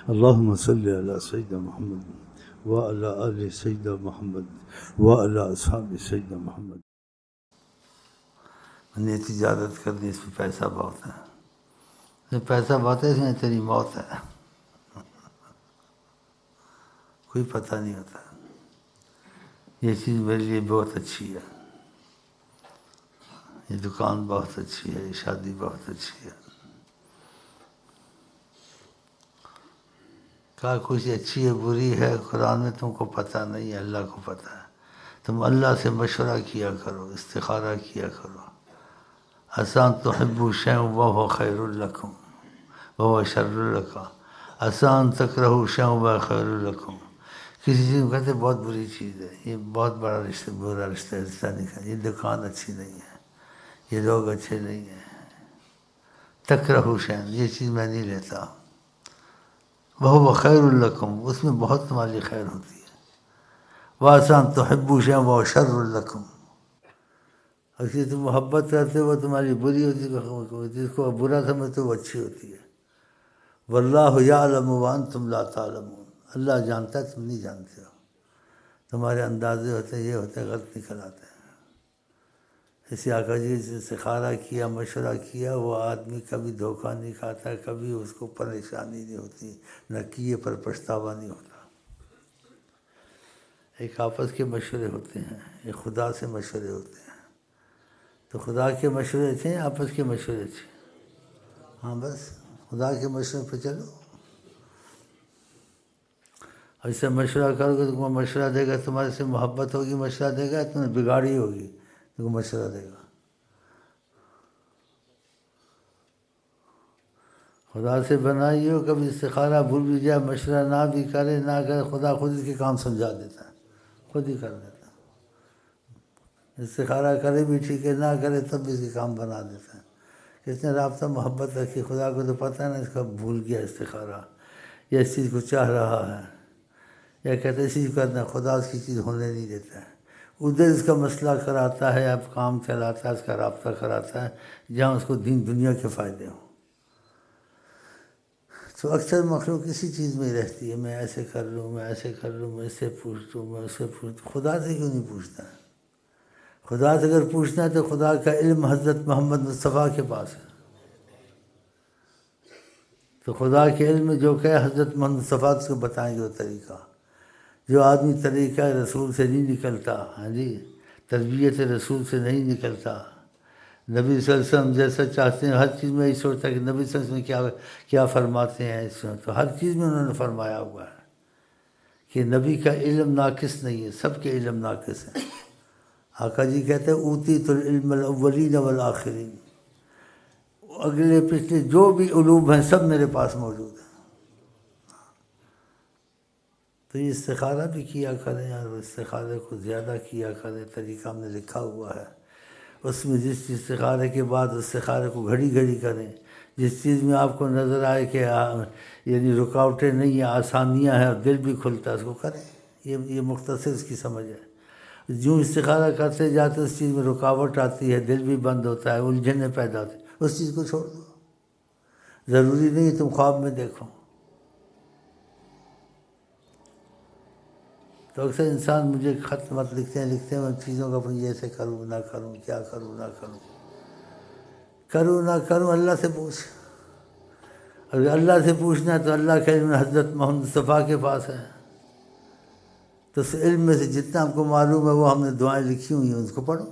اللهم صل على سيدنا محمد وعلى آل سيدنا محمد وعلى أصحاب سيدنا محمد. نے تجارت کرنی، اس میں پیسہ بہت ہے، اس میں پیسہ بہت ہے، اس میں تیری موت ہے، کوئی پتہ نہیں ہوتا. یہ چیز میرے لیے بہت اچھی ہے، یہ دکان بہت اچھی ہے، یہ شادی بہت اچھی ہے. کہا کچھ اچھی ہے بری ہے قرآن میں تم کو پتہ نہیں ہے، اللہ کو پتہ ہے. تم اللہ سے مشورہ کیا کرو، استخارہ کیا کرو. عسیٰ ان تحبوا شیئا وہو خیر لکم وہو شر لکم، عسیٰ ان تکرہوا شیئا وہو خیر لکم. کسی چیز کو کہتے بہت بری چیز ہے، یہ بہت بڑا رشتہ، برا رشتہ نہیں ہے، یہ دکان اچھی نہیں ہے، یہ لوگ اچھے نہیں ہیں. تکرہوا شیئا، یہ چیز میں نہیں لیتا. وہو خیر لکم، اس میں بہت تمہاری خیر ہوتی ہے. وعسیٰ ان تحبوا شیئا وہو شر لکم، اور جس تم محبت کرتے ہو وہ تمہاری بری ہوتی ہے، جس کو برا سمجھتے ہو وہ اچھی ہوتی ہے. واللہ یعلم وانتم لا تعلمون، اللہ جانتا ہے تم نہیں جانتے ہو، تمہارے اندازے ہوتے ہیں، یہ ہوتے ہیں، غلط نکل آتے ہیں. اسی آقا جی سے استخارہ کیا، مشورہ کیا، وہ آدمی کبھی دھوکہ نہیں کھاتا، کبھی اس کو پریشانی نہیں ہوتی، نہ کیے پر پچھتاوا نہیں ہوتا. ایک آپس کے مشورے ہوتے ہیں، ایک خدا سے مشورے ہوتے ہیں. تو خدا کے مشورے اچھے ہیں، آپس کے مشورے اچھے. ہاں بس خدا کے مشورے پہ چلو. ایسے مشورہ کرو گے تو تم کو مشورہ دے گا، تمہارے سے محبت ہوگی مشورہ دے گا، تمہیں بگاڑی ہوگی تم کو مشورہ دے گا. خدا سے بنائی ہو، کبھی استخارہ بھول بھی جائے، مشورہ نہ بھی کرے نہ کرے، خدا خود اس کے کام سمجھا دیتا ہے، خود ہی کر دیتا ہے. استخارہ کرے بھی ٹھیک ہے، نہ کرے تب بھی اس کے کام بنا دیتا ہے. اس نے رابطہ محبت رکھی، خدا کو تو پتہ ہے نا اس کا بھول گیا استخارہ، یا اس چیز کو چاہ رہا ہے، یا کہتے ہیں اسی چیز کرنا، خدا اس کی چیز ہونے نہیں دیتا ہے. ادھر اس کا مسئلہ کراتا ہے، اب کام چلاتا ہے، اس کا رابطہ کراتا ہے جہاں اس کو دین دنیا کے فائدے ہوں. تو اکثر مخلوق اسی چیز میں رہتی ہے، میں ایسے کر لوں، میں ایسے کر لوں، میں اس سے پوچھ لوں، میں اس سے پوچھ لوں. خدا سے کیوں نہیں پوچھتا ہے؟ خدا سے اگر پوچھنا ہے تو خدا کا علم حضرت محمد مصطفیٰ کے پاس ہے. تو خدا کے علم میں جو کہ حضرت محمد مصطفیٰ اس کو بتائیں گے وہ طریقہ. جو آدمی طریقہ رسول سے نہیں نکلتا، ہاں جی، تربیت رسول سے نہیں نکلتا، نبی صلی اللہ علیہ وسلم جیسا چاہتے ہیں، ہر چیز میں یہی سوچتا ہے کہ نبی صلی اللہ علیہ وسلم کیا فرماتے ہیں اس میں، تو ہر چیز میں انہوں نے فرمایا ہوا ہے کہ نبی کا علم ناقص نہیں ہے، سب کے علم ناقص ہیں. آقا جی کہتے ہیں اوتیت العلم الاولین والآخرین، اگلے پچھلے جو بھی علوم ہیں سب میرے پاس موجود ہیں. تو یہ استخارہ بھی کیا کریں، اور استخارے کو زیادہ کیا کریں. طریقہ ہم نے لکھا ہوا ہے، اس میں جس استخارے کے بعد استخارے کو گھڑی گھڑی کریں. جس چیز میں آپ کو نظر آئے کہ یعنی رکاوٹیں نہیں ہیں، آسانیاں ہیں اور دل بھی کھلتا ہے، اس کو کریں. یہ مختصر اس کی سمجھ ہے. جو استخارہ کرتے جاتے اس چیز میں رکاوٹ آتی ہے، دل بھی بند ہوتا ہے، الجھنیں پیدا ہوتی ہیں، اس چیز کو چھوڑ دو. ضروری نہیں تم خواب میں دیکھو. تو اکثر انسان مجھے خط مت لکھتے ہیں ان چیزوں کا، اپنی ایسے کروں نہ کروں، کیا کروں نہ کروں، کروں نہ کروں. اللہ سے پوچھ. اگر اللہ سے پوچھنا ہے تو اللہ کے علم حضرت محمد مصطفیٰ کے پاس ہے. تو اس علم میں سے جتنا ہم کو معلوم ہے وہ ہم نے دعائیں لکھی ہوئی ہیں، اس کو پڑھو.